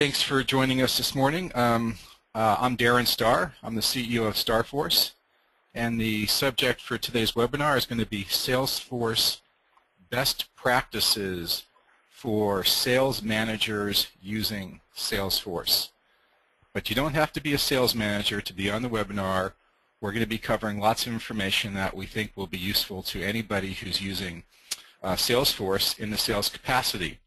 Thanks for joining us this morning. I'm Darren Starr. I'm the CEO of StarrForce, and the subject for today's webinar is going to be Salesforce best practices for sales managers using Salesforce. But you don't have to be a sales manager to be on the webinar. We're going to be covering lots of information that we think will be useful to anybody who's using Salesforce in the sales capacity.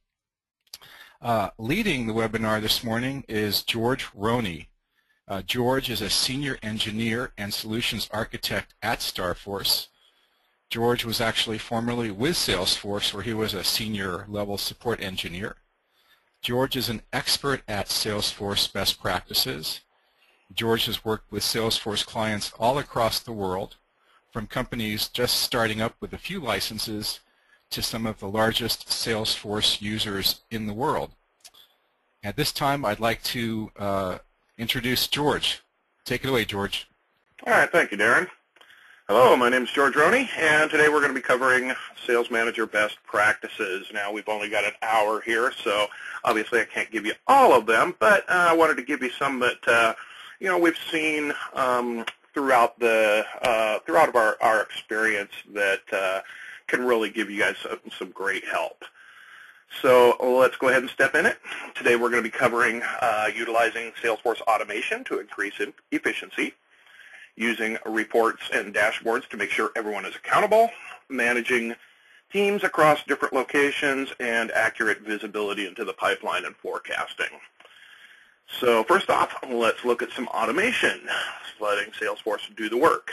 Leading the webinar this morning is George Roney. George is a senior engineer and solutions architect at StarrForce. George was actually formerly with Salesforce, where he was a senior level support engineer. George is an expert at Salesforce best practices. George has worked with Salesforce clients all across the world, from companies just starting up with a few licenses to some of the largest Salesforce users in the world. At this time, I'd like to introduce George. Take it away, George. All right, thank you, Darren. Hello, my name is George Roney, and today we're going to be covering Sales Manager Best Practices. Now, we've only got an hour here, so obviously I can't give you all of them, but I wanted to give you some that we've seen throughout our experience that can really give you guys some great help. So let's go ahead and step in it. Today we're going to be covering utilizing Salesforce automation to increase efficiency, using reports and dashboards to make sure everyone is accountable, managing teams across different locations, and accurate visibility into the pipeline and forecasting. So first off, let's look at some automation, letting Salesforce do the work.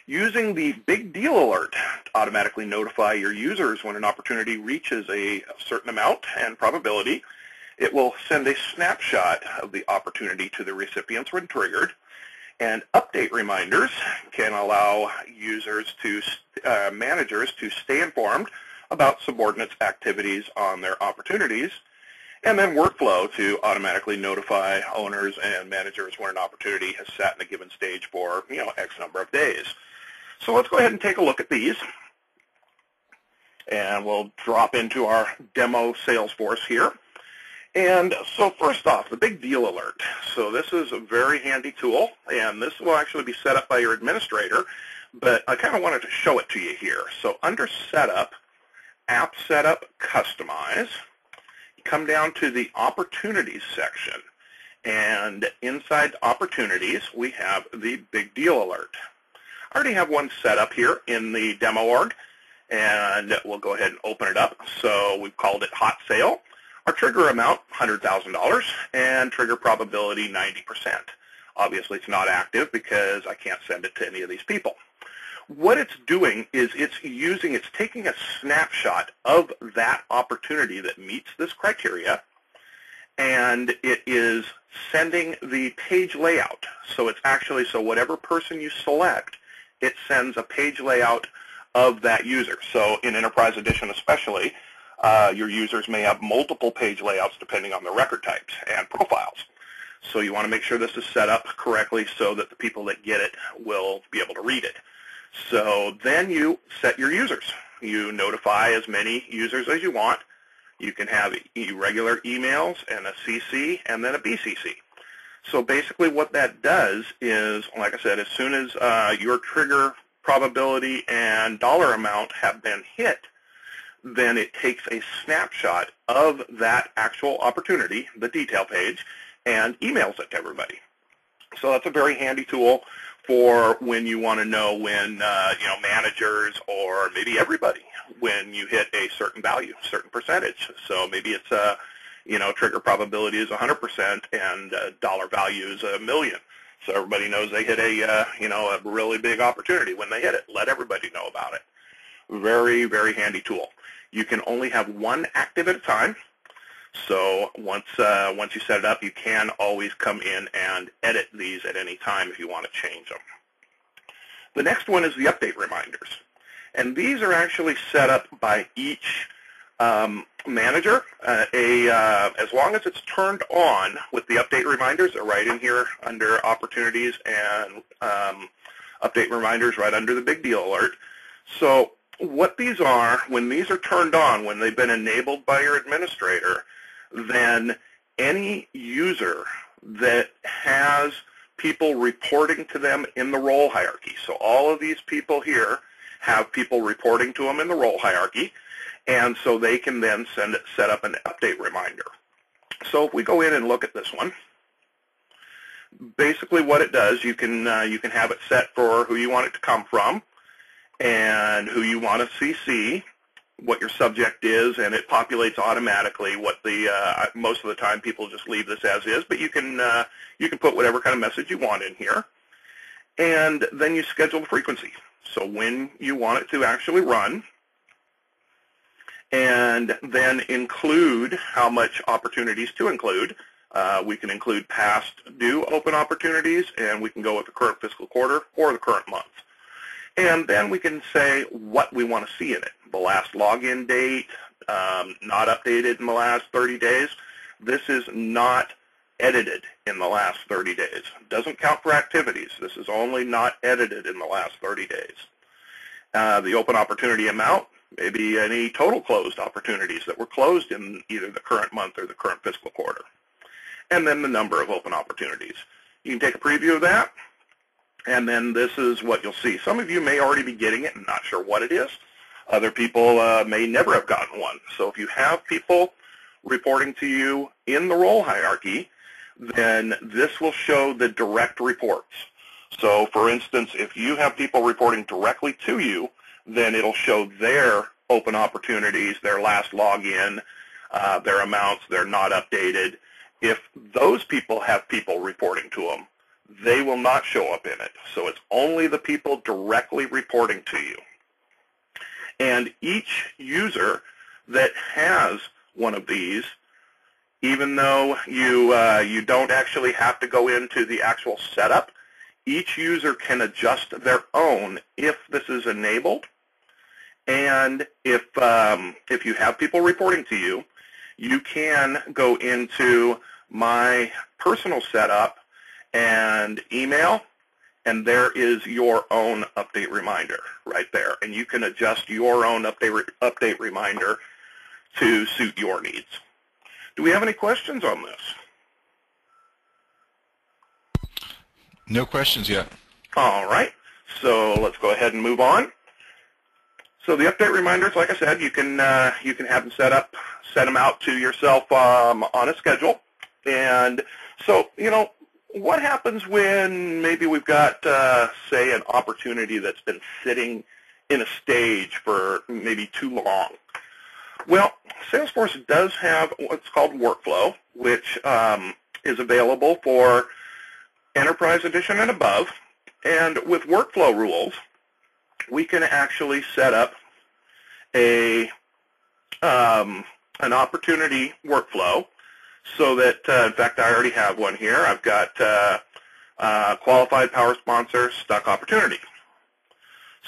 Using the big deal alert to automatically notify your users when an opportunity reaches a certain amount and probability, it will send a snapshot of the opportunity to the recipients when triggered, and update reminders can allow managers to stay informed about subordinates' activities on their opportunities, and then workflow to automatically notify owners and managers when an opportunity has sat in a given stage for X number of days. So let's go ahead and take a look at these, and we'll drop into our demo Salesforce here. And so first off, the big deal alert. So this is a very handy tool, and this will actually be set up by your administrator, but I kind of wanted to show it to you here. So under Setup, App Setup, Customize, you come down to the Opportunities section, and inside Opportunities, we have the big deal alert. I already have one set up here in the demo org, and we'll go ahead and open it up. So we've called it Hot Sale. Our trigger amount, $100,000, and trigger probability, 90%. Obviously, it's not active because I can't send it to any of these people. What it's doing is it's taking a snapshot of that opportunity that meets this criteria, and it is sending the page layout. So it's actually, so whatever person you select, it sends a page layout of that user. So in Enterprise Edition especially, your users may have multiple page layouts depending on the record types and profiles. So you want to make sure this is set up correctly so that the people that get it will be able to read it. So then you set your users. You notify as many users as you want. You can have regular emails and a CC and then a BCC. So basically what that does is, like I said, as soon as your trigger probability and dollar amount have been hit, then it takes a snapshot of that actual opportunity, the detail page, and emails it to everybody. So that's a very handy tool for when you want to know when managers or maybe everybody, when you hit a certain value, certain percentage. So maybe it's trigger probability is 100% and dollar value is $1 million. So everybody knows they hit a really big opportunity when they hit it. Let everybody know about it. Very, very handy tool. You can only have one active at a time. So once you set it up, you can always come in and edit these at any time if you want to change them. The next one is the update reminders. And these are actually set up by each manager. As long as it's turned on with the update reminders, they're right in here under opportunities and update reminders right under the big deal alert. So what these are, when these are turned on, when they've been enabled by your administrator, then any user that has people reporting to them in the role hierarchy. So all of these people here have people reporting to them in the role hierarchy, and so they can then set up an update reminder. So if we go in and look at this one, basically what it does, you can have it set for who you want it to come from and who you want to CC, what your subject is, and it populates automatically what the most of the time people just leave this as is, but you can put whatever kind of message you want in here, and then you schedule the frequency. So when you want it to actually run, and then include how much opportunities to include. We can include past due open opportunities, and we can go with the current fiscal quarter or the current month. And then we can say what we want to see in it. The last login date, not updated in the last 30 days. This is not edited in the last 30 days. Doesn't count for activities. This is only not edited in the last 30 days. The open opportunity amount, maybe any total closed opportunities that were closed in either the current month or the current fiscal quarter. And then the number of open opportunities. You can take a preview of that, and then this is what you'll see. Some of you may already be getting it and not sure what it is. Other people may never have gotten one. So if you have people reporting to you in the role hierarchy, then this will show the direct reports. So for instance, if you have people reporting directly to you, then it'll show their open opportunities, their last login, their amounts, they're not updated. If those people have people reporting to them, they will not show up in it. So it's only the people directly reporting to you. And each user that has one of these, even though you don't actually have to go into the actual setup, each user can adjust their own if this is enabled. And if you have people reporting to you, you can go into my personal setup and email, and there is your own update reminder right there. And you can adjust your own update reminder to suit your needs. Do we have any questions on this? No questions yet. All right. So let's go ahead and move on. So the update reminders, like I said, you can have them set them out to yourself on a schedule. And so, you know, what happens when maybe we've got, say, an opportunity that's been sitting in a stage for maybe too long? Well, Salesforce does have what's called workflow, which is available for Enterprise Edition and above. And with workflow rules, we can actually set up an opportunity workflow so that, in fact, I already have one here. I've got qualified power sponsor stuck opportunity.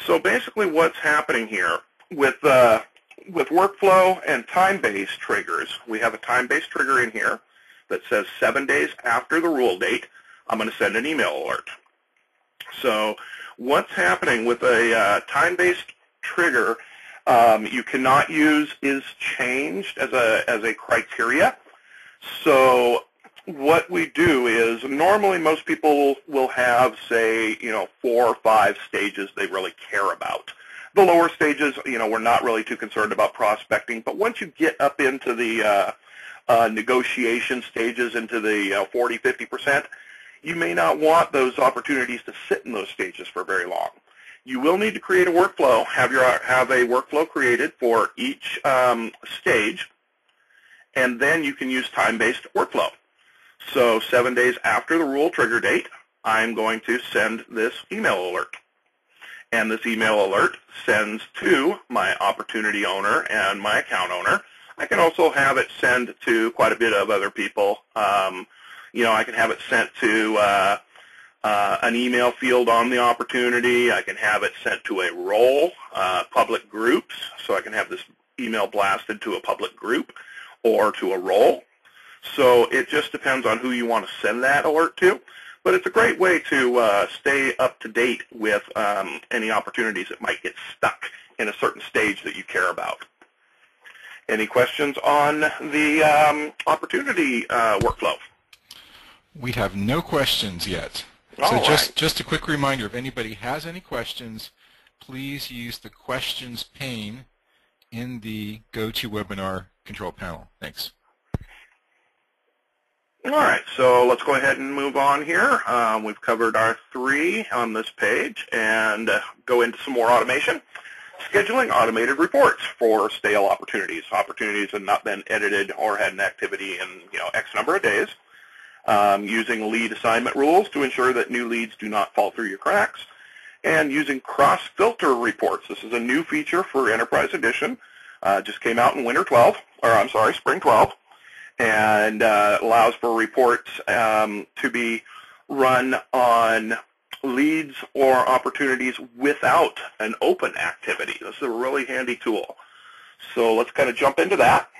So basically what's happening here with workflow and time-based triggers, we have a time-based trigger in here that says 7 days after the rule date, I'm going to send an email alert. So what's happening with a time-based trigger, you cannot use is changed as a criteria. So what we do is normally most people will have, say, 4 or 5 stages they really care about. The lower stages, we're not really too concerned about prospecting, but once you get up into the negotiation stages, into the 40, 50%, you may not want those opportunities to sit in those stages for very long. You will need to create a workflow, have a workflow created for each stage, and then you can use time-based workflow. So 7 days after the rule trigger date, I'm going to send this email alert. And this email alert sends to my opportunity owner and my account owner. I can also have it send to quite a bit of other people. I can have it sent to an email field on the opportunity. I can have it sent to a role, public groups, so I can have this email blasted to a public group or to a role. So it just depends on who you want to send that alert to. But it's a great way to stay up to date with any opportunities that might get stuck in a certain stage that you care about. Any questions on the opportunity workflow? We have no questions yet. All So right. just a quick reminder, if anybody has any questions, please use the questions pane in the GoToWebinar control panel. Thanks. All right, so let's go ahead and move on here. We've covered our 3 on this page and go into some more automation. Scheduling automated reports for stale opportunities. Opportunities have not been edited or had an activity in X number of days. Using lead assignment rules to ensure that new leads do not fall through your cracks. And using cross-filter reports. This is a new feature for Enterprise Edition. Just came out in spring 12. And allows for reports to be run on leads or opportunities without an open activity. This is a really handy tool. So let's kind of jump into that.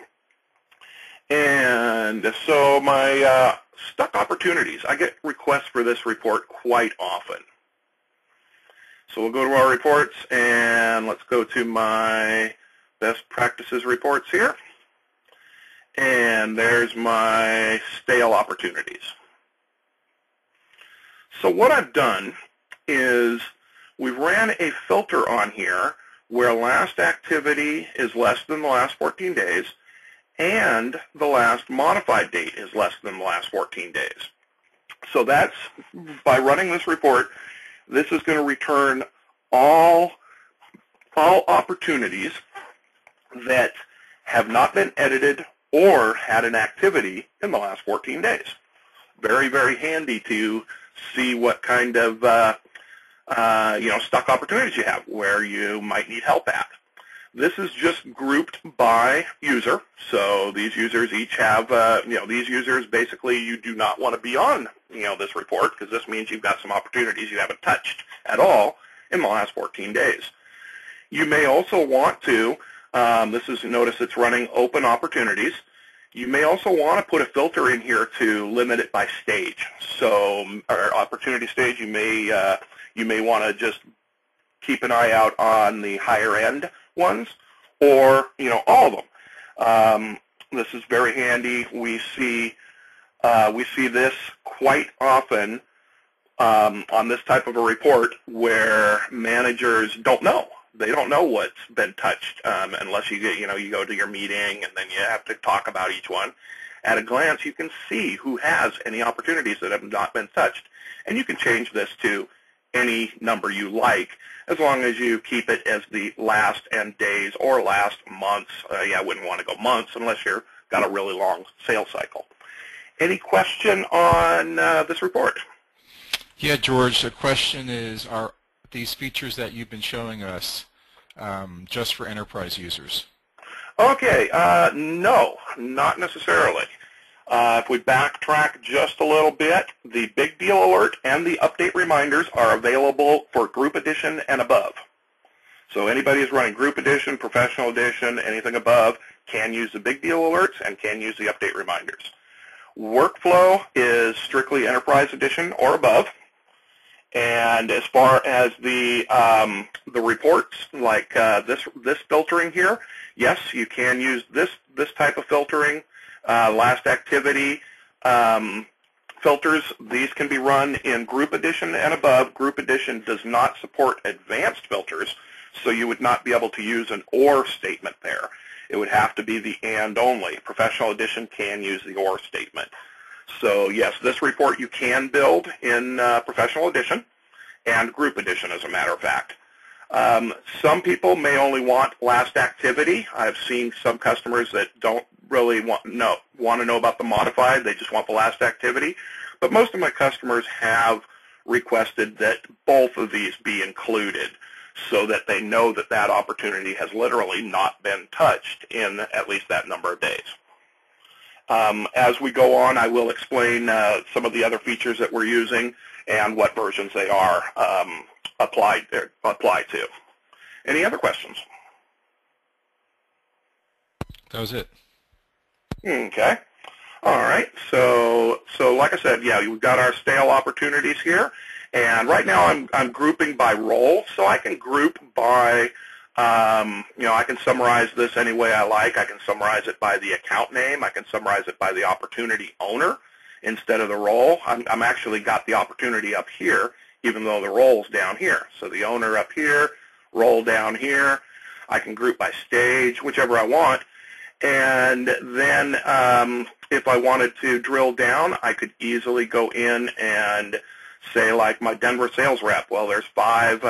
And so my stuck opportunities, I get requests for this report quite often. So we'll go to our reports, and let's go to my best practices reports here. And there's my stale opportunities. So what I've done is we ran a filter on here where last activity is less than the last 14 days and the last modified date is less than the last 14 days. So that's, by running this report, this is going to return all opportunities that have not been edited or had an activity in the last 14 days. Very, very handy to see what kind of stuck opportunities you have, where you might need help at. This is just grouped by user, so these users each have, these users basically you do not want to be on, this report, because this means you've got some opportunities you haven't touched at all in the last 14 days. You may also want to, notice it's running open opportunities. You may also want to put a filter in here to limit it by stage. So, our opportunity stage, you may want to just keep an eye out on the higher end ones, or all of them. This is very handy. We see this quite often on this type of a report where managers don't know. They don't know what's been touched unless you go to your meeting and then you have to talk about each one. At a glance, you can see who has any opportunities that have not been touched, and you can change this to any number you like, as long as you keep it as the last end days or last months. I wouldn't want to go months unless you've got a really long sales cycle. Any question on this report? Yeah, George, the question is, are these features that you've been showing us just for enterprise users? Okay, no, not necessarily. If we backtrack just a little bit, the big deal alert and the update reminders are available for group edition and above. So anybody who's running group edition, professional edition, anything above can use the big deal alerts and can use the update reminders. Workflow is strictly enterprise edition or above. And as far as the reports, like this filtering here, yes, you can use this type of filtering. Last activity filters, these can be run in group edition and above. Group edition does not support advanced filters, so you would not be able to use an or statement there. It would have to be the and only. Professional edition can use the or statement. So yes, this report you can build in Professional Edition and Group Edition, as a matter of fact. Some people may only want last activity. I've seen some customers that don't really want to know about the modified. They just want the last activity. But most of my customers have requested that both of these be included so that they know that that opportunity has literally not been touched in at least that number of days. As we go on, I will explain some of the other features that we're using and what versions they are applied to. Any other questions? That was it. Okay. All right. So like I said, yeah, we've got our stale opportunities here, and right now I'm grouping by role, so I can group by I can summarize this any way I like. I can summarize it by the account name. I can summarize it by the opportunity owner instead of the role. I'm actually got the opportunity up here, even though the role's down here. So the owner up here, role down here. I can group by stage, whichever I want. And then if I wanted to drill down, I could easily go in and say, like my Denver sales rep, well, there's five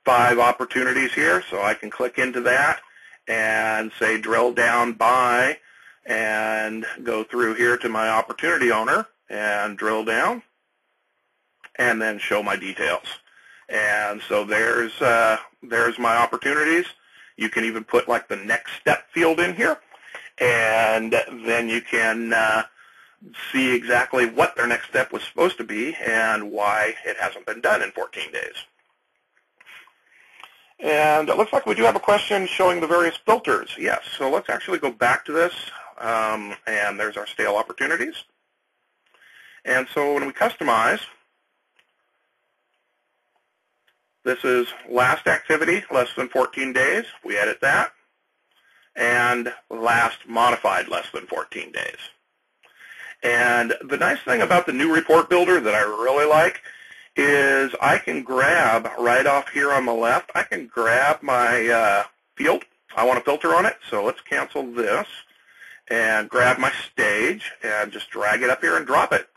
opportunities here, so I can click into that and say drill down by and go through here to my opportunity owner and drill down and then show my details. And so there's my opportunities. You can even put like the next step field in here, and then you can see exactly what their next step was supposed to be and why it hasn't been done in 14 days. And it looks like we do have a question showing the various filters. Yes, so let's actually go back to this, and there's our stale opportunities. And so when we customize, this is last activity, less than 14 days. We edit that. And last modified, less than 14 days. And the nice thing about the new report builder that I really like is I can grab right off here on the left, I can grab my field. I want to filter on it, so let's cancel this and grab my stage and just drag it up here and drop it.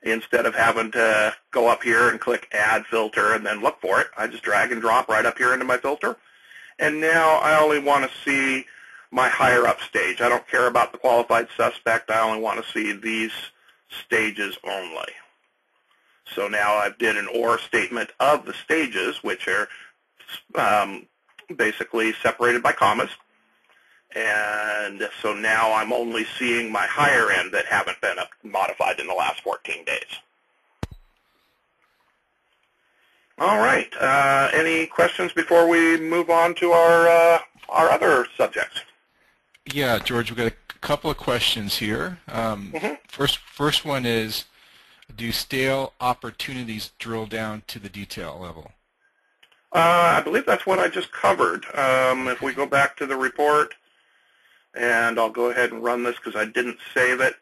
Instead of having to go up here and click Add Filter and then look for it, I just drag and drop right up here into my filter. And now I only want to see my higher up stage. I don't care about the qualified suspect. I only want to see these stages only. So now I did an OR statement of the stages, which are basically separated by commas. And so now I'm only seeing my higher end that haven't been modified in the last 14 days. All right. Any questions before we move on to our other subjects? Yeah, George, we've got a couple of questions here. First one is, do stale opportunities drill down to the detail level? I believe that's what I just covered. If we go back to the report, and I'll go ahead and run this because I didn't save it.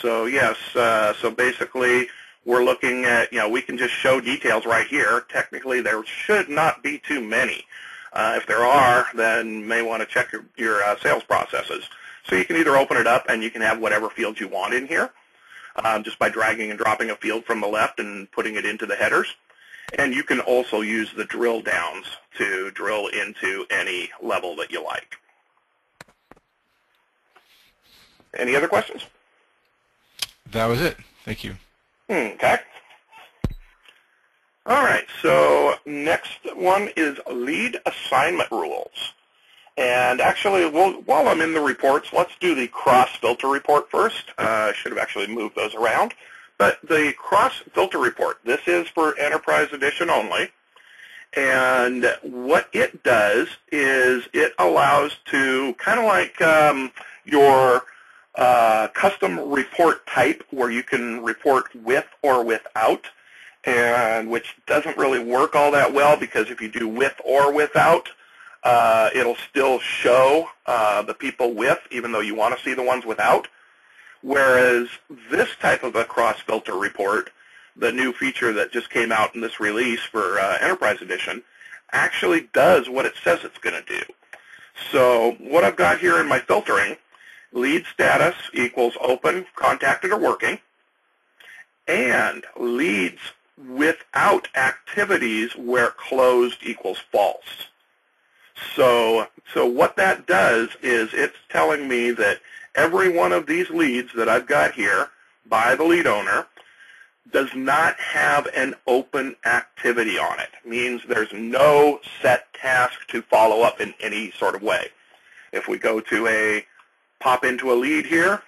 So yes, so basically we're looking at, we can just show details right here. Technically there should not be too many. If there are, then you may want to check your sales processes. So you can either open it up and you can have whatever fields you want in here just by dragging and dropping a field from the left and putting it into the headers. And you can also use the drill downs to drill into any level that you like. Any other questions? That was it. Thank you. Okay. All right, so next one is lead assignment rules. And actually, while I'm in the reports, let's do the cross-filter report first. I should have actually moved those around. But the cross-filter report, this is for Enterprise Edition only. And what it does is it allows to, kind of like your custom report type where you can report with or without, and which doesn't really work all that well because if you do with or without, it'll still show the people with, even though you want to see the ones without. Whereas this type of a cross-filter report, the new feature that just came out in this release for Enterprise Edition, actually does what it says it's going to do. So what I've got here in my filtering, lead status equals open, contacted, or working, and leads without activities where closed equals false. So what that does is it's telling me that every one of these leads that I've got here by the lead owner does not have an open activity on it. It means there's no set task to follow up in any sort of way. If we go to pop into a lead here,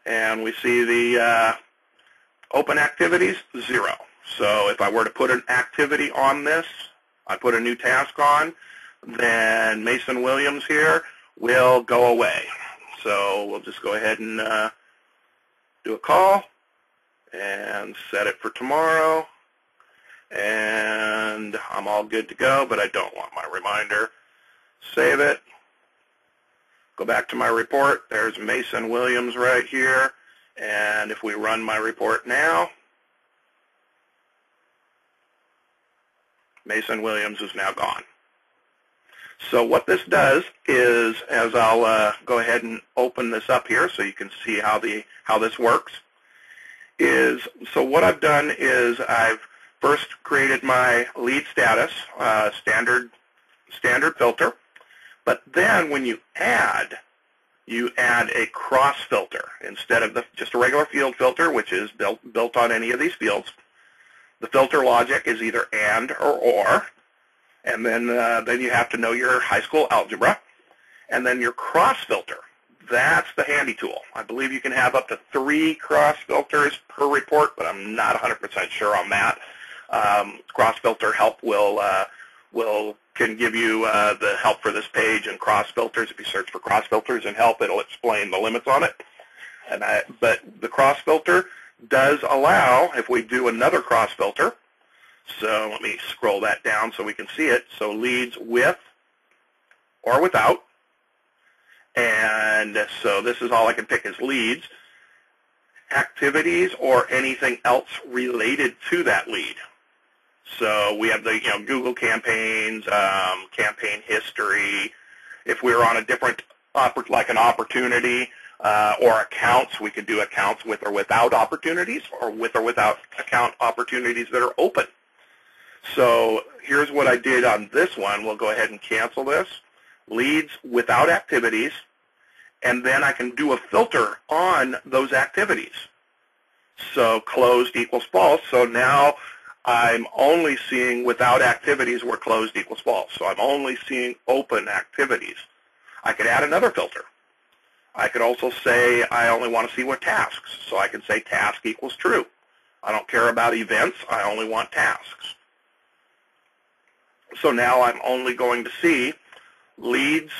and we see the open activities, 0. So if I were to put an activity on this, I put a new task on, then Mason Williams here will go away. So we'll just go ahead and do a call and set it for tomorrow. And I'm all good to go, but I don't want my reminder. Save it. Go back to my report. There's Mason Williams right here. And if we run my report now, Mason Williams is now gone. So what this does is, as I'll go ahead and open this up here so you can see how this works, is so what I've done is I've first created my lead status standard filter, but then when you add a cross filter instead of just a regular field filter, which is built on any of these fields. The filter logic is either and or, and then you have to know your high school algebra, and then your cross filter. That's the handy tool. I believe you can have up to 3 cross filters per report, but I'm not 100% sure on that. Cross filter help can give you the help for this page and cross filters. If you search for cross filters and help, it'll explain the limits on it. But the cross filter does allow, if we do another cross filter, so let me scroll that down so we can see it. So leads with or without. And so this is all I can pick as leads, activities, or anything else related to that lead. So we have the Google campaigns, campaign history. If we were on a different, like an opportunity or accounts, we could do accounts with or without opportunities, or with or without account opportunities that are open. So here's what I did on this one. We'll go ahead and cancel this. Leads without activities, and then I can do a filter on those activities. So closed equals false. So now I'm only seeing without activities where closed equals false. So I'm only seeing open activities. I could add another filter. I could also say I only want to see what tasks. So I can say task equals true. I don't care about events. I only want tasks. So now I'm only going to see leads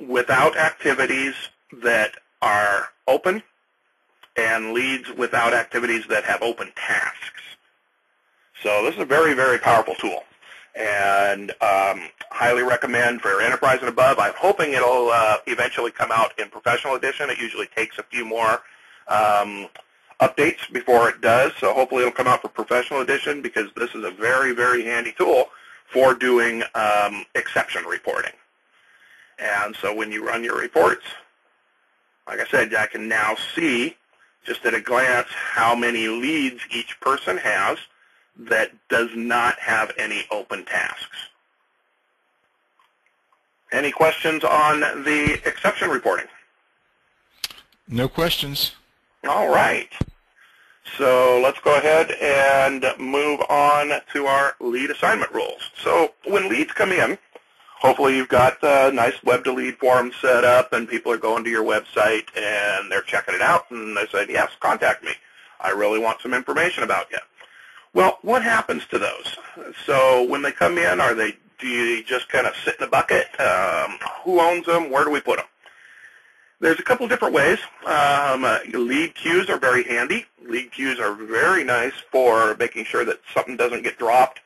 without activities that are open and leads without activities that have open tasks. So this is a very, very powerful tool, and highly recommend for enterprise and above. I'm hoping it'll eventually come out in professional edition. It usually takes a few more updates before it does, so hopefully it'll come out for professional edition, because this is a very, very handy tool for doing exception reporting. And so when you run your reports, like I said, I can now see just at a glance how many leads each person has that does not have any open tasks. Any questions on the exception reporting? No questions. All right. So let's go ahead and move on to our lead assignment rules. So when leads come in, hopefully you've got a nice web-to-lead form set up, and people are going to your website and they're checking it out, and they say, yes, contact me. I really want some information about you. Well, what happens to those? So when they come in, do you just kind of sit in a bucket? Who owns them? Where do we put them? There's a couple different ways. Lead queues are very handy. Lead queues are very nice for making sure that something doesn't get dropped.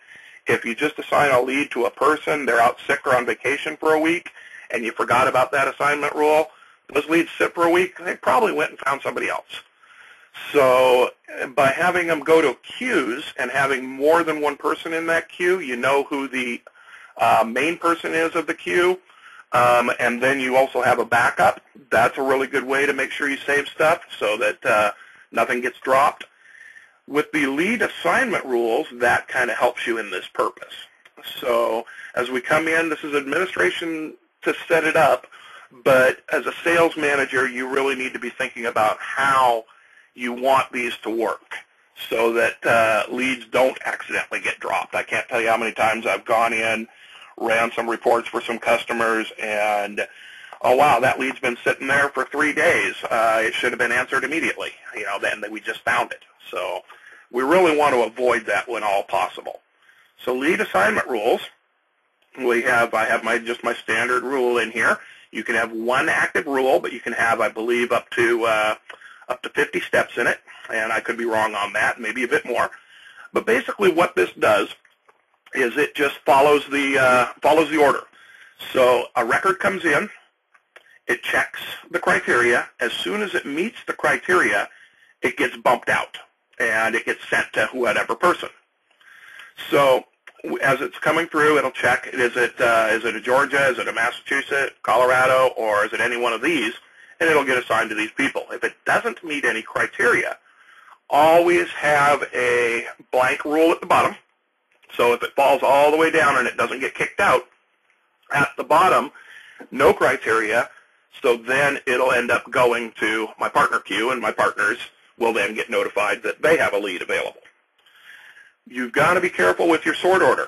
If you just assign a lead to a person, they're out sick or on vacation for a week, and you forgot about that assignment rule, those leads sit for a week, they probably went and found somebody else. So by having them go to queues and having more than one person in that queue, you know who the main person is of the queue, and then you also have a backup. That's a really good way to make sure you save stuff so that nothing gets dropped. With the lead assignment rules, that kind of helps you in this purpose. So as we come in, this is administration to set it up, but as a sales manager, you really need to be thinking about how you want these to work so that leads don't accidentally get dropped. I can't tell you how many times I've gone in, ran some reports for some customers, and oh wow, that lead's been sitting there for 3 days. It should have been answered immediately. Then we just found it. So we really want to avoid that when all possible. So lead assignment rules, I have just my standard rule in here. You can have one active rule, but you can have, I believe, up to 50 steps in it, and I could be wrong on that, maybe a bit more. But basically what this does is it just follows the order. So a record comes in, it checks the criteria. As soon as it meets the criteria, it gets bumped out, and it gets sent to whatever person. So as it's coming through, it'll check, is it a Georgia, is it a Massachusetts, Colorado, or is it any one of these, and it'll get assigned to these people. If it doesn't meet any criteria, always have a blank rule at the bottom. So if it falls all the way down and it doesn't get kicked out, at the bottom, no criteria, so then it'll end up going to my partner queue, and my partners will then get notified that they have a lead available. You've got to be careful with your sort order.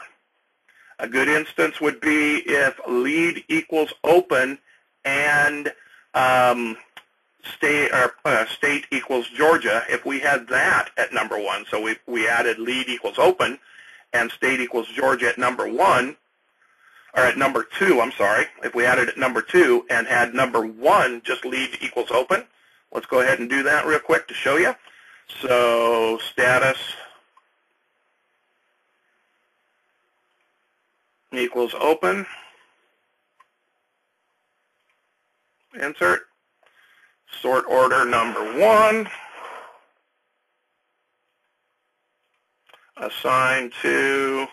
A good instance would be if lead equals open and state equals Georgia. If we had that at number 1, so we added lead equals open and state equals Georgia at number 1, or at number 2, I'm sorry. If we added at number 2 and had number 1 just lead equals open, let's go ahead and do that real quick to show you. So status equals open, insert, sort order number 1, assign to,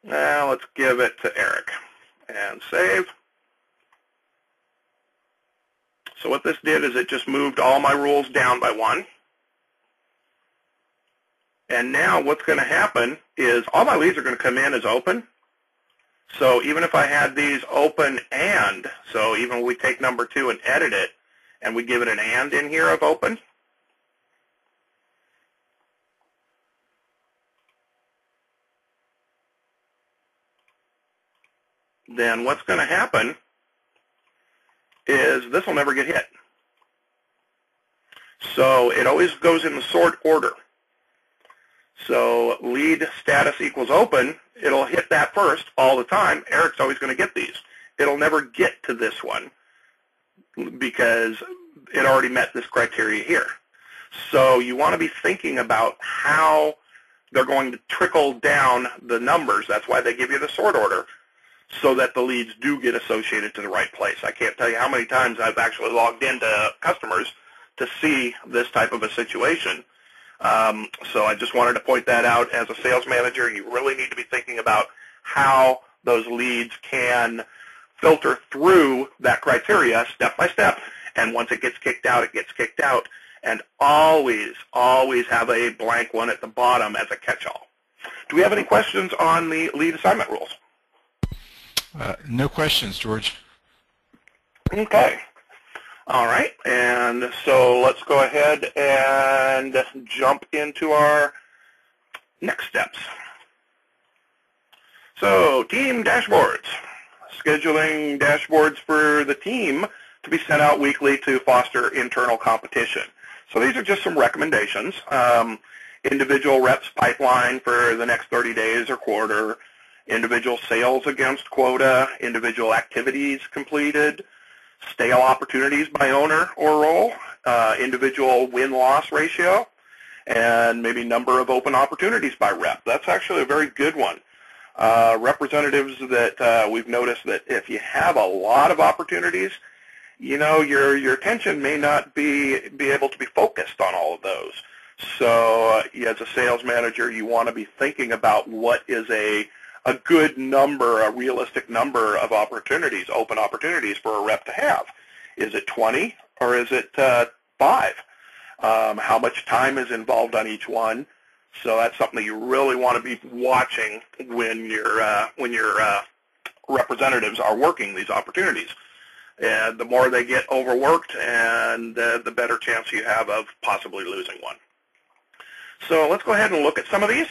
now let's give it to Eric, and save. So what this did is it just moved all my rules down by 1. And now what's going to happen is all my leads are going to come in as open. So even if I had these open and, so even when we take number 2 and edit it, and we give it an and in here of open, then what's going to happen is this will never get hit. So it always goes in the sort order. So lead status equals open, it'll hit that first all the time. Eric's always going to get these. It'll never get to this one because it already met this criteria here. So you want to be thinking about how they're going to trickle down the numbers. That's why they give you the sort order, so that the leads do get associated to the right place. I can't tell you how many times I've actually logged into customers to see this type of a situation. So I just wanted to point that out. As a sales manager, you really need to be thinking about how those leads can filter through that criteria step by step. And once it gets kicked out, it gets kicked out. And always, always have a blank one at the bottom as a catch-all. Do we have any questions on the lead assignment rules? No questions, George. Okay. All right, and so let's go ahead and jump into our next steps. So team dashboards. Scheduling dashboards for the team to be sent out weekly to foster internal competition. So these are just some recommendations. Individual reps pipeline for the next 30 days or quarter, individual sales against quota, individual activities completed, stale opportunities by owner or role, individual win-loss ratio, and maybe number of open opportunities by rep. That's actually a very good one. Representatives that we've noticed that if you have a lot of opportunities, you know, your attention may not be able to be focused on all of those. So as a sales manager, you want to be thinking about what is a good number, a realistic number of opportunities, open opportunities for a rep to have. Is it 20 or is it 5? How much time is involved on each one? So that's something that you really want to be watching when your representatives are working these opportunities. And the more they get overworked, and the better chance you have of possibly losing one. So let's go ahead and look at some of these.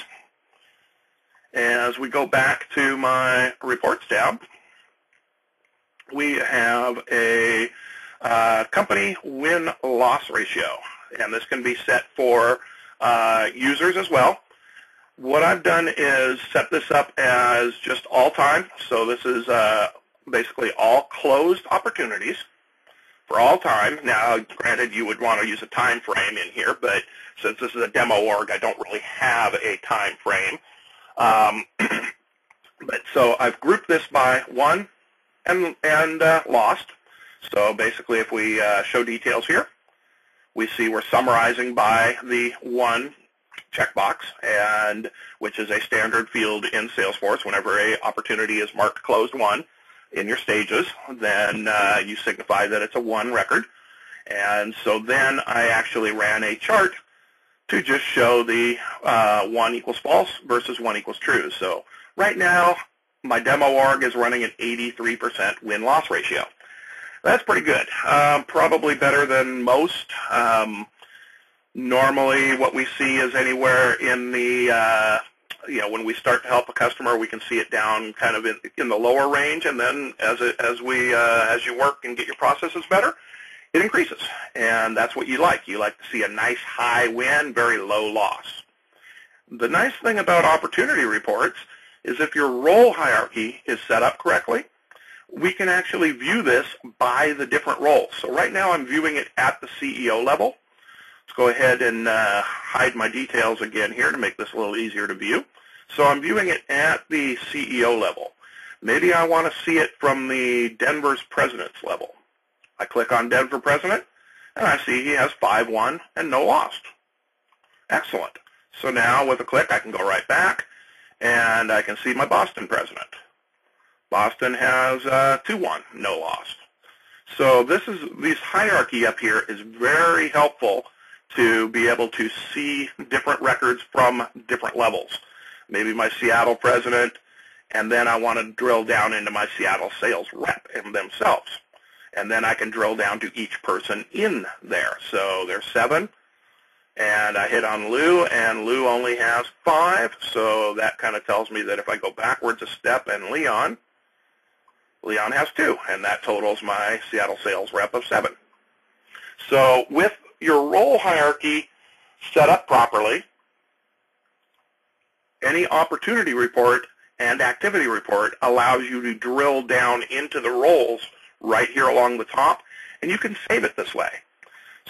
As we go back to my reports tab, we have a company win-loss ratio, and this can be set for users as well. What I've done is set this up as just all time, so this is basically all closed opportunities. for all time. Now, granted, you would want to use a time frame in here, but since this is a demo org, I don't really have a time frame. But so I've grouped this by won and lost. So basically, if we show details here, we see we're summarizing by the won checkbox, and which is a standard field in Salesforce. Whenever a opportunity is marked closed won in your stages, then you signify that it's a won record. And so then I actually ran a chart to just show the 1 equals false versus 1 equals true. So right now, my demo org is running an 83% win-loss ratio. That's pretty good. Probably better than most. Normally, what we see is anywhere in the, when we start to help a customer, we can see it down kind of in the lower range, and then as you work and get your processes better, it increases. And that's what you like. You like to see a nice high win, very low loss. The nice thing about opportunity reports is if your role hierarchy is set up correctly, we can actually view this by the different roles. So right now I'm viewing it at the CEO level. Let's go ahead and hide my details again here to make this a little easier to view. So I'm viewing it at the CEO level. Maybe I want to see it from the Denver's president's level. I click on Denver president, and I see he has 5 won and no lost. Excellent. So now with a click, I can go right back, and I can see my Boston president. Boston has 2 won, no lost. So this hierarchy up here is very helpful to be able to see different records from different levels. Maybe my Seattle president, and then I want to drill down into my Seattle sales rep and themselves. And then I can drill down to each person in there. So there's 7, and I hit on Lou, and Lou only has 5, so that kind of tells me that if I go backwards a step and Leon has 2, and that totals my Seattle sales rep of 7. So with your role hierarchy set up properly, any opportunity report and activity report allows you to drill down into the roles right here along the top, and you can save it this way.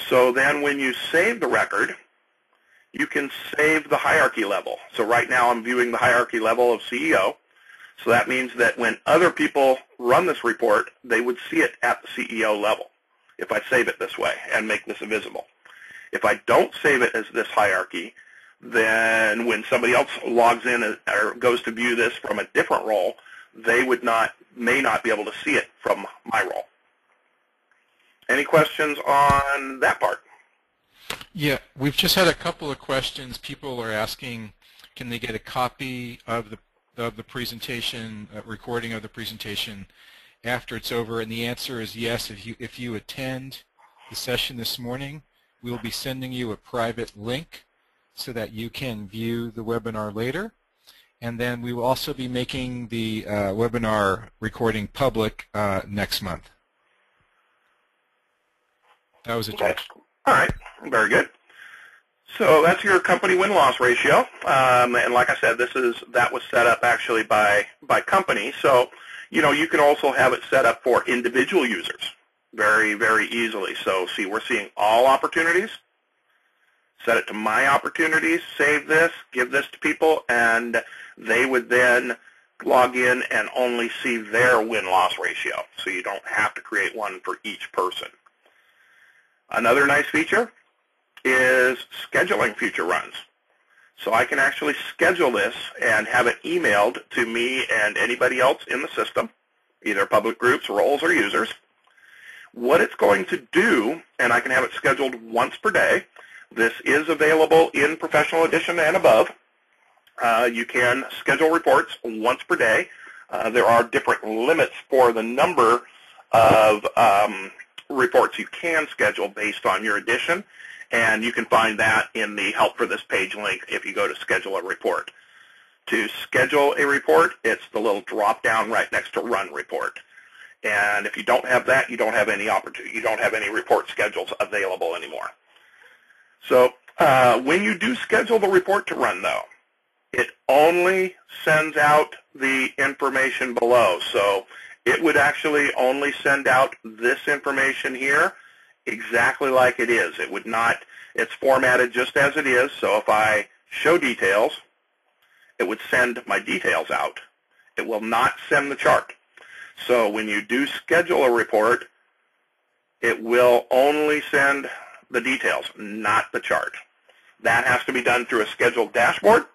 So then when you save the record, you can save the hierarchy level. So right now I'm viewing the hierarchy level of CEO. So that means that when other people run this report, they would see it at the CEO level if I save it this way and make this visible. If I don't save it as this hierarchy, then when somebody else logs in or goes to view this from a different role, they may not be able to see it from my role. Any questions on that part? Yeah, we've just had a couple of questions. People are asking, can they get a copy of the presentation, recording of the presentation after it's over? And the answer is yes. If you attend the session this morning, we'll be sending you a private link so that you can view the webinar later. And then we will also be making the webinar recording public next month. That was it. Okay. All right. Very good. So that's your company win-loss ratio. And like I said, that was set up actually by company. So, you can also have it set up for individual users very, very easily. So see, we're seeing all opportunities. Set it to my opportunities, save this, give this to people, and they would then log in and only see their win-loss ratio. So you don't have to create one for each person. Another nice feature is scheduling future runs. So I can actually schedule this and have it emailed to me and anybody else in the system, either public groups, roles, or users. What it's going to do, and I can have it scheduled once per day. This is available in Professional Edition and above. You can schedule reports once per day. There are different limits for the number of reports you can schedule based on your edition, and you can find that in the Help for this page link if you go to Schedule a Report. To schedule a report, it's the little drop-down right next to Run Report. And if you don't have that, you don't have any opportunity. You don't have any report schedules available anymore. So when you do schedule the report to run, though, it only sends out the information below. So it would actually only send out this information here exactly like it is. It would not, it's formatted just as it is, so if I show details, it would send my details out. It will not send the chart. So when you do schedule a report, it will only send the details, not the chart. That has to be done through a scheduled dashboard,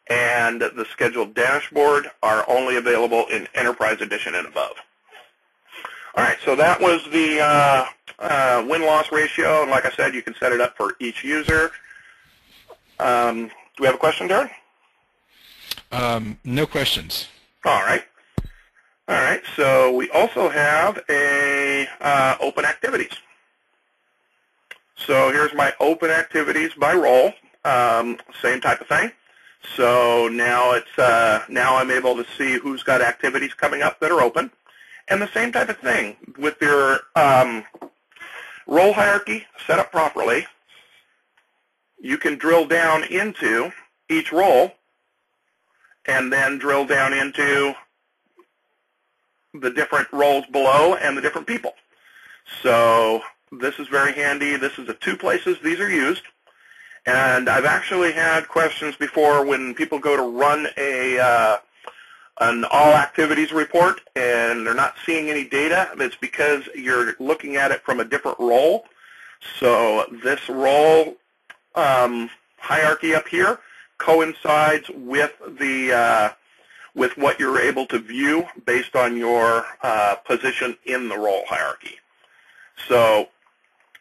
and the scheduled dashboard are only available in Enterprise Edition and above. All right, so that was the win-loss ratio, and like I said, you can set it up for each user. Do we have a question, Darren? No questions. All right. All right, so we also have a open activities. So here's my open activities by role, same type of thing. So now it's now I'm able to see who's got activities coming up that are open, and the same type of thing with your role hierarchy set up properly. You can drill down into each role, and then drill down into the different roles below and the different people. So this is very handy. This is the two places these are used. And I've actually had questions before when people go to run an all activities report and they're not seeing any data. It's because you're looking at it from a different role. So this role hierarchy up here coincides with the with what you're able to view based on your position in the role hierarchy. So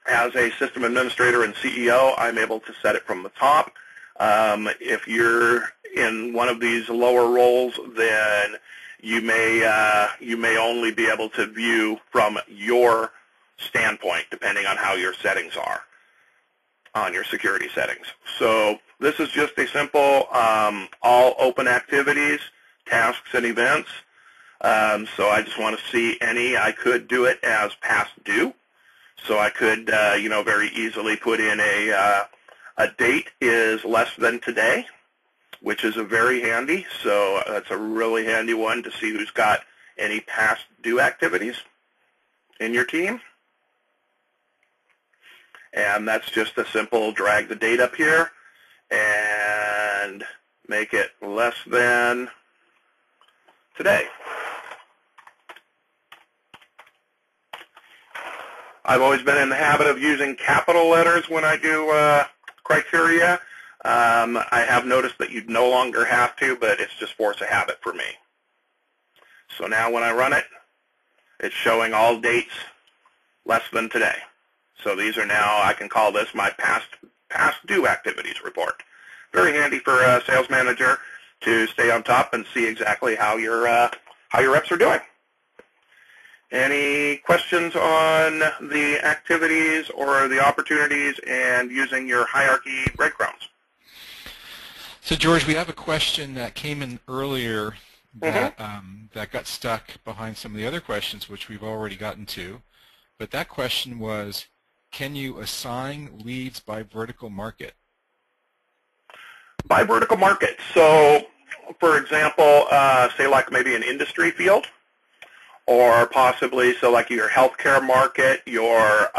as a system administrator and CEO, I'm able to set it from the top. If you're in one of these lower roles, then you may only be able to view from your standpoint, depending on how your settings are on your security settings. So this is just a simple all open activities, tasks, and events. So I just want to see any. I could do it as past due. So I could, very easily put in a date is less than today, which is a very handy. So that's a really handy one to see who's got any past due activities in your team. And that's just a simple drag the date up here and make it less than today. I've always been in the habit of using capital letters when I do criteria. I have noticed that you no longer have to, but it's just force of habit for me. So now when I run it, it's showing all dates less than today. So these are now, I can call this my past due activities report. Very handy for a sales manager to stay on top and see exactly how your reps are doing. Any questions on the activities or the opportunities and using your hierarchy breadcrumbs? So George, we have a question that came in earlier that, that got stuck behind some of the other questions, which we've already gotten to. But that question was, can you assign leads by vertical market? By vertical market. So, for example, say like maybe an industry field, or possibly so like your healthcare market, your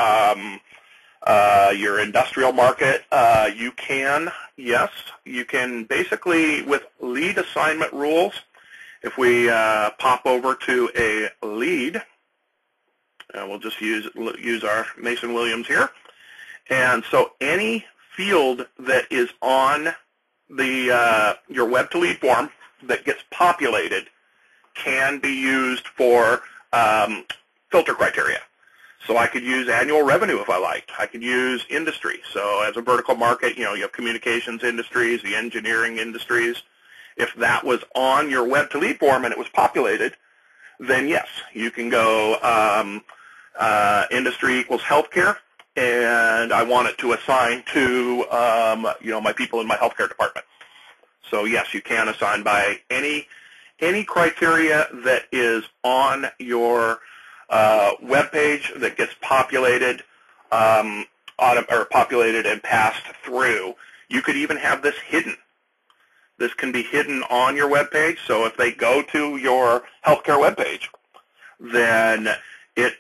industrial market. You can, yes, you can basically with lead assignment rules. If we pop over to a lead. We'll just use our Mason Williams here. And so any field that is on the your web to lead form that gets populated can be used for filter criteria. So I could use annual revenue if I liked. I could use industry. So as a vertical market, you have communications industries, the engineering industries. If that was on your web to lead form and it was populated, then yes, you can go industry equals healthcare, and I want it to assign to my people in my healthcare department. So yes, you can assign by any criteria that is on your web page that gets populated, populated and passed through. You could even have this hidden. This can be hidden on your web page. So if they go to your healthcare web page, then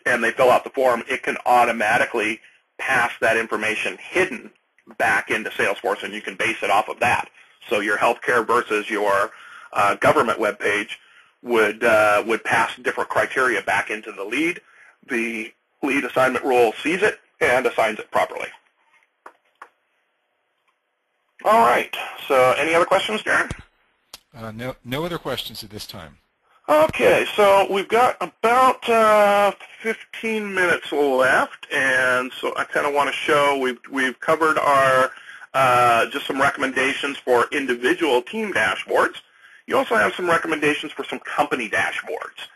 and they fill out the form, it can automatically pass that information hidden back into Salesforce, and you can base it off of that. So your healthcare versus your government web page would pass different criteria back into the lead. The lead assignment rule sees it and assigns it properly. All right. So any other questions, Darren? No other questions at this time. Okay, so we've got about 15 minutes left, and so I kind of want to show we've covered our just some recommendations for individual team dashboards. You also have some recommendations for some company dashboards.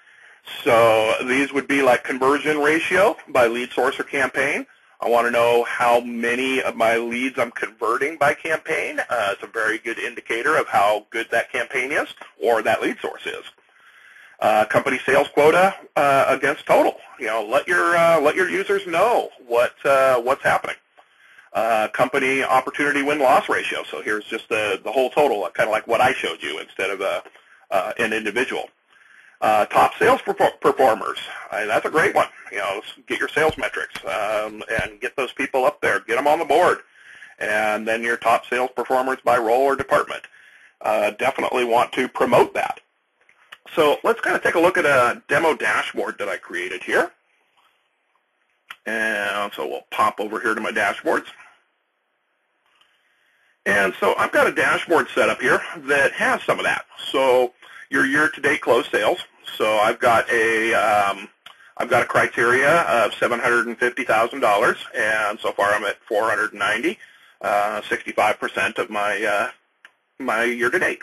So these would be like conversion ratio by lead source or campaign. I want to know how many of my leads I'm converting by campaign. It's a very good indicator of how good that campaign is or that lead source is. Company sales quota against total. Let your users know what's happening. Company opportunity win-loss ratio. So here's just the whole total, kind of like what I showed you instead of an individual. Top sales performers. That's a great one. Get your sales metrics and get those people up there. Get them on the board. And then your top sales performers by role or department. Definitely want to promote that. So let's kind of take a look at a demo dashboard that I created here. And so we'll pop over here to my dashboards. And so I've got a dashboard set up here that has some of that. So your year-to-date closed sales. So I've got a criteria of $750,000, and so far I'm at 490, 65% of my year-to-date.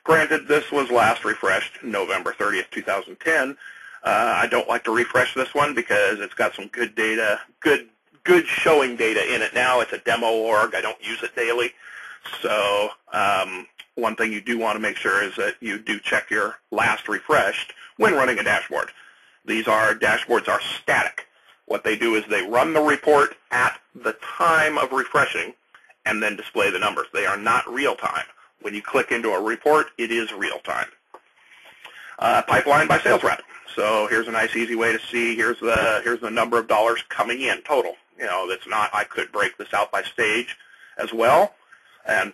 Granted, this was last refreshed November 30th, 2010. I don't like to refresh this one because it's got some good data, good showing data in it now. It's a demo org. I don't use it daily. So one thing you do want to make sure is that you do check your last refreshed when running a dashboard. Dashboards are static. What they do is they run the report at the time of refreshing and then display the numbers. They are not real time. When you click into a report, it is real time. Pipeline by sales rep. So here's a nice easy way to see. Here's the number of dollars coming in total. That's not. I could break this out by stage as well and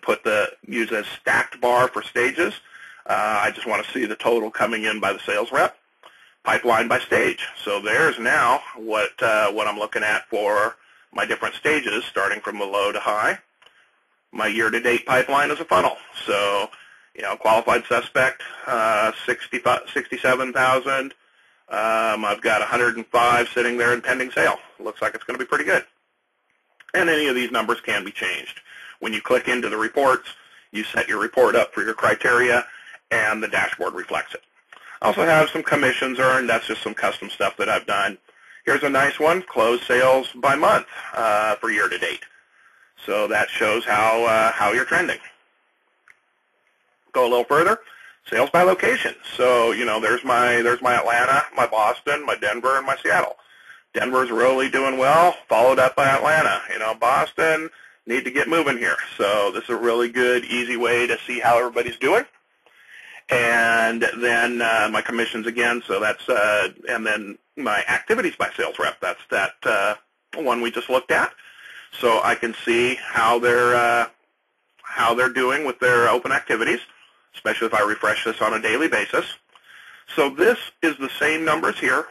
use a stacked bar for stages. I just want to see the total coming in by the sales rep. Pipeline by stage. So there's now what I'm looking at for my different stages, starting from the low to high. My year-to-date pipeline is a funnel. So, qualified suspect, 67,000. I've got 105 sitting there in pending sale. Looks like it's going to be pretty good. And any of these numbers can be changed. When you click into the reports, you set your report up for your criteria, and the dashboard reflects it. I also have some commissions earned. That's just some custom stuff that I've done. Here's a nice one, closed sales by month for year-to-date. So that shows how you're trending. Go a little further, sales by location. So there's my Atlanta, my Boston, my Denver, and my Seattle. Denver's really doing well, followed up by Atlanta. Boston need to get moving here. So this is a really good, easy way to see how everybody's doing. And then my commissions again. So that's and then my activities by sales rep. That's that one we just looked at. So I can see how they're doing with their open activities, especially if I refresh this on a daily basis. So this is the same numbers here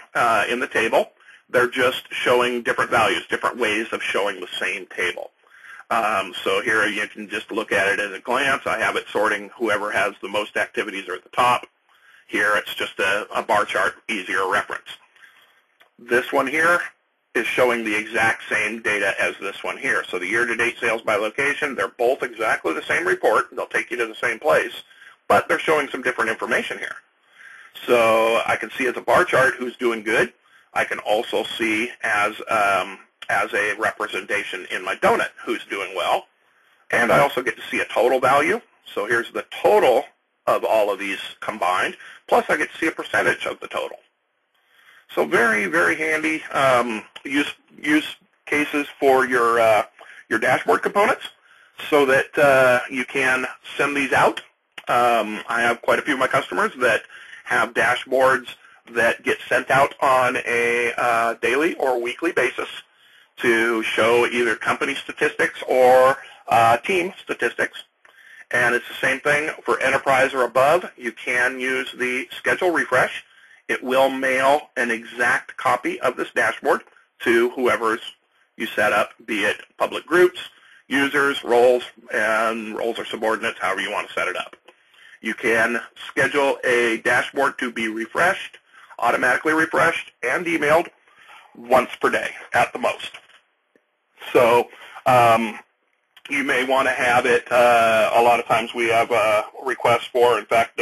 in the table. They're just showing different values, different ways of showing the same table. So here you can just look at it at a glance. I have it sorting whoever has the most activities are at the top. Here it's just a bar chart, easier reference. This one here is showing the exact same data as this one here. So the year-to-date sales by location, they're both exactly the same report. They'll take you to the same place, but they're showing some different information here. So I can see as a bar chart who's doing good. I can also see as a representation in my donut who's doing well. And I also get to see a total value. So here's the total of all of these combined, plus I get to see a percentage of the total. So very, very handy use cases for your dashboard components so that you can send these out. I have quite a few of my customers that have dashboards that get sent out on a daily or weekly basis to show either company statistics or team statistics. And it's the same thing for enterprise or above. You can use the schedule refresh. It will mail an exact copy of this dashboard to whoever's you set up, be it public groups, users, roles, and roles or subordinates, however you want to set it up. You can schedule a dashboard to be refreshed, automatically refreshed, and emailed once per day at the most. So you may want to have it, a lot of times we have requests for, in fact,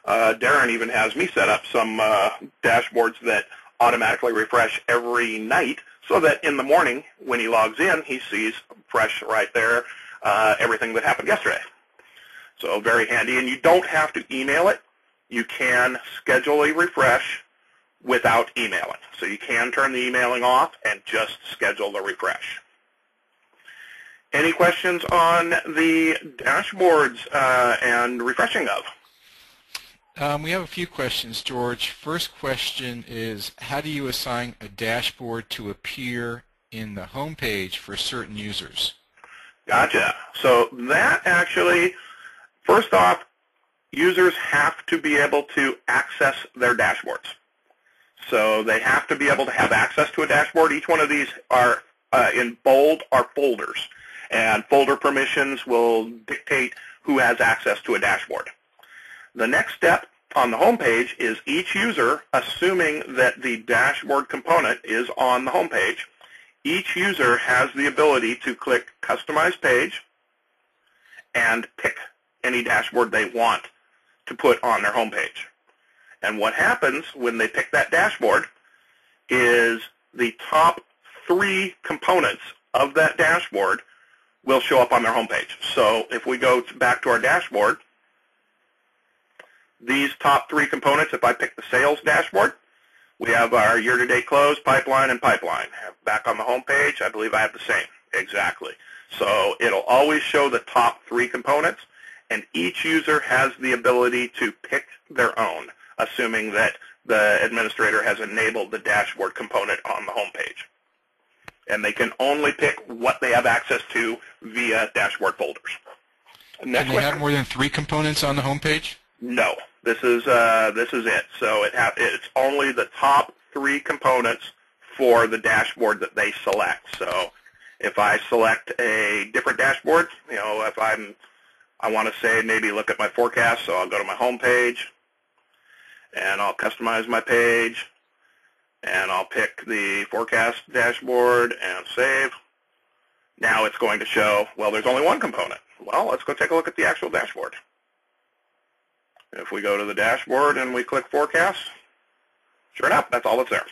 Darren even has me set up some dashboards that automatically refresh every night so that in the morning when he logs in, he sees fresh right there everything that happened yesterday. So very handy, and you don't have to email it. You can schedule a refresh without emailing. So you can turn the emailing off and just schedule the refresh. Any questions on the dashboards and refreshing of? We have a few questions, George. First question is, how do you assign a dashboard to appear in the home page for certain users? Gotcha. So that actually, first off, users have to be able to access their dashboards. So they have to be able to have access to a dashboard. Each one of these are in bold are folders, and folder permissions will dictate who has access to a dashboard. The next step on the home page is each user, assuming that the dashboard component is on the home page, each user has the ability to click Customize Page and pick any dashboard they want to put on their home page. And what happens when they pick that dashboard is the top 3 components of that dashboard will show up on their home page. So if we go back to our dashboard, these top 3 components, if I pick the sales dashboard, we have our year-to-date close, pipeline, and pipeline. Back on the home page, I believe I have the same. Exactly. So it'll always show the top 3 components, and each user has the ability to pick their own, assuming that the administrator has enabled the dashboard component on the home page. And they can only pick what they have access to via dashboard folders. Next Can they have more than 3 components on the home page? No. This is it. So it's only the top 3 components for the dashboard that they select. So if I select a different dashboard, you know, if I want to say maybe look at my forecast, so I'll go to my home page and I'll customize my page and I'll pick the forecast dashboard and save. Now it's going to show, well, there's only 1 component. Well, let's go take a look at the actual dashboard. If we go to the dashboard and we click forecast, sure enough, that's all that's there.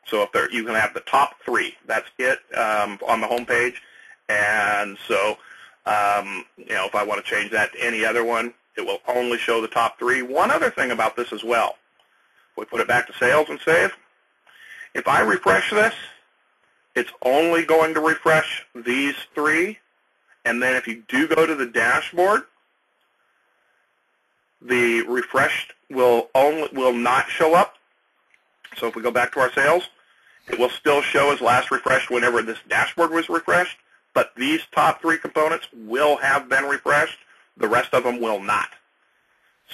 So if there, you can have the top 3. That's it on the home page. And so, you know, if I want to change that to any other one, it will only show the top 3. One other thing about this as well, if we put it back to sales and save, if I refresh this, it's only going to refresh these 3. And then if you do go to the dashboard, the refreshed will not show up. So if we go back to our sales, it will still show as last refreshed whenever this dashboard was refreshed, but these top 3 components will have been refreshed. The rest of them will not.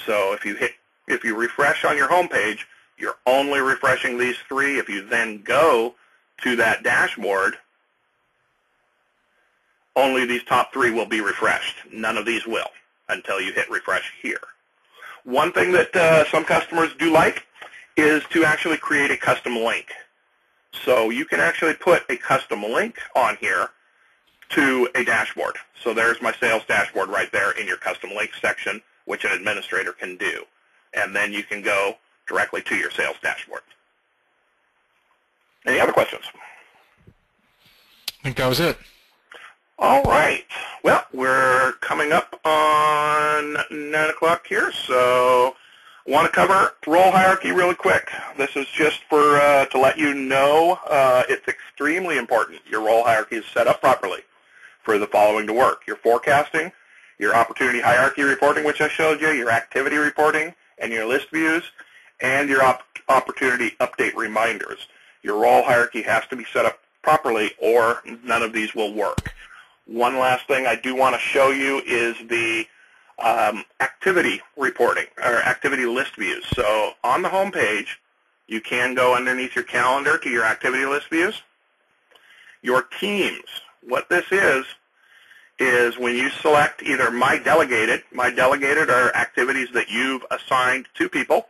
So if you refresh on your home page, you're only refreshing these 3. If you then go to that dashboard, only these top 3 will be refreshed. None of these will until you hit refresh here. One thing that some customers do like is to actually create a custom link. So you can actually put a custom link on here to a dashboard. So there's my sales dashboard right there in your custom link section, which an administrator can do. And then you can go directly to your sales dashboard. Any other questions? I think that was it. All right. Well, we're coming up on 9 o'clock here, so I want to cover role hierarchy really quick. This is just for to let you know it's extremely important your role hierarchy is set up properly for the following to work. Your forecasting, your opportunity hierarchy reporting, which I showed you, your activity reporting, and your list views, and your opportunity update reminders. Your role hierarchy has to be set up properly or none of these will work. One last thing I do want to show you is the activity reporting, or activity list views. So on the home page, you can go underneath your calendar to your activity list views. Your teams, what this is when you select either My Delegated are activities that you've assigned to people,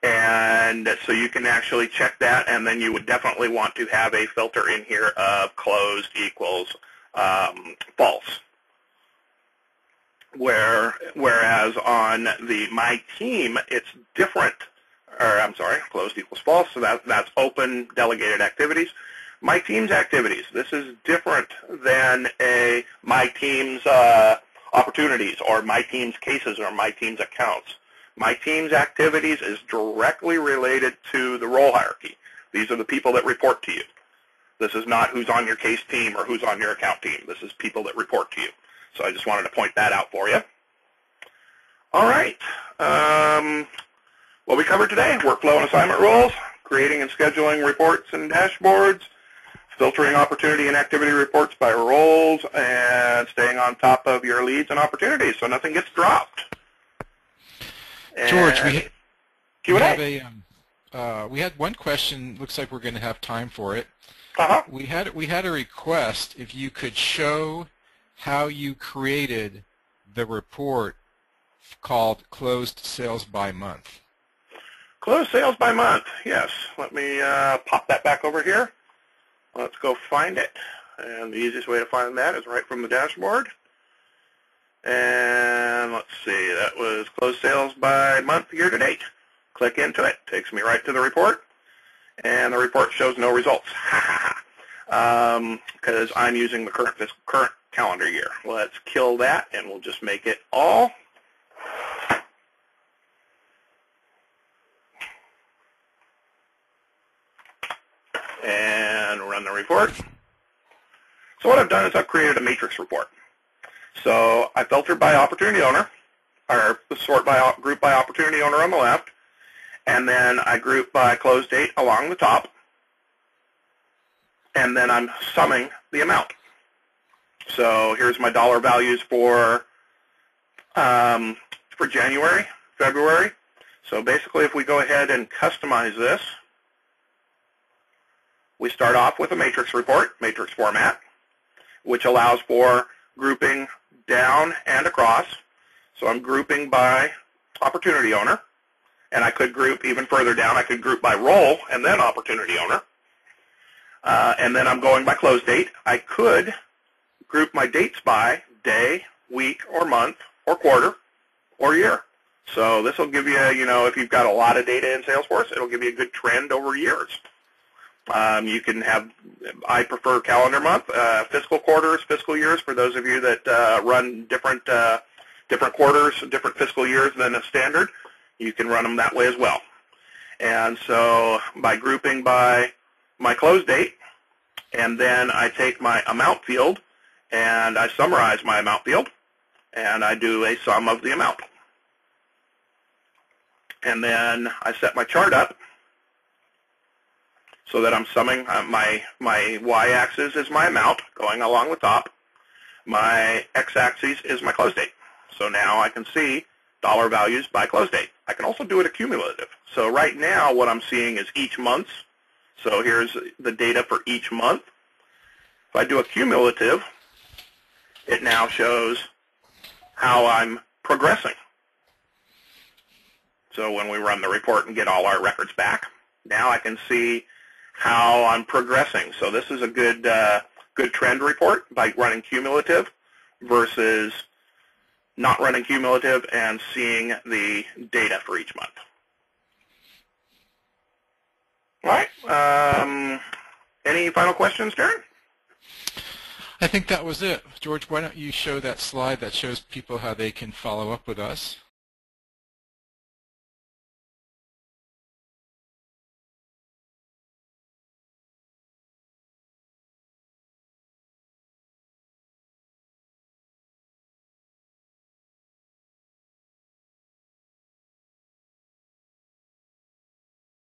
and so you can actually check that, and then you would definitely want to have a filter in here of closed equals false. Whereas on the My Team, it's different, or I'm sorry, closed equals false, so that's open delegated activities. My Team's activities, this is different than a My Team's opportunities or My Team's cases or My Team's accounts. My Team's activities is directly related to the role hierarchy. These are the people that report to you. This is not who's on your case team or who's on your account team. This is people that report to you. So I just wanted to point that out for you. All right. What we covered today, workflow and assignment rules, creating and scheduling reports and dashboards, filtering opportunity and activity reports by roles, and staying on top of your leads and opportunities so nothing gets dropped. And George, we had one question. Looks like we're going to have time for it. We had a request if you could show how you created the report called Closed Sales by Month. Closed sales by month, yes. Let me pop that back over here. Let's go find it. And the easiest way to find that is right from the dashboard. And let's see, that was closed sales by month year to date. Click into it, takes me right to the report. And the report shows no results. Because I'm using the current calendar year. Let's kill that and we'll just make it all. And run the report. So what I've done is I've created a matrix report. So I filtered by opportunity owner, or sort by group by opportunity owner on the left, and then I group by close date along the top, and then I'm summing the amount. So here's my dollar values for January, February. So basically if we go ahead and customize this, we start off with a matrix report, matrix format, which allows for grouping down and across. So I'm grouping by opportunity owner, and I could group even further down. I could group by role and then opportunity owner. And then I'm going by close date. I could group my dates by day, week, or month, or quarter, or year. So this will give you, if you've got a lot of data in Salesforce, it'll give you a good trend over years. You can have, I prefer calendar month, fiscal quarters, fiscal years for those of you that run different quarters, different fiscal years than a standard. You can run them that way as well. And so by grouping by my close date, and then I take my amount field and I summarize my amount field, and I do a sum of the amount. And then I set my chart up so that I'm summing my y-axis is my amount going along the top. My x-axis is my close date. So now I can see dollar values by close date. I can also do it accumulative. So right now what I'm seeing is each month. So here's the data for each month. If I do a cumulative, it now shows how I'm progressing. So when we run the report and get all our records back, now I can see how I'm progressing. So this is a good trend report by running cumulative versus not running cumulative and seeing the data for each month. All right. Any final questions, Darren? I think that was it. George, why don't you show that slide that shows people how they can follow up with us?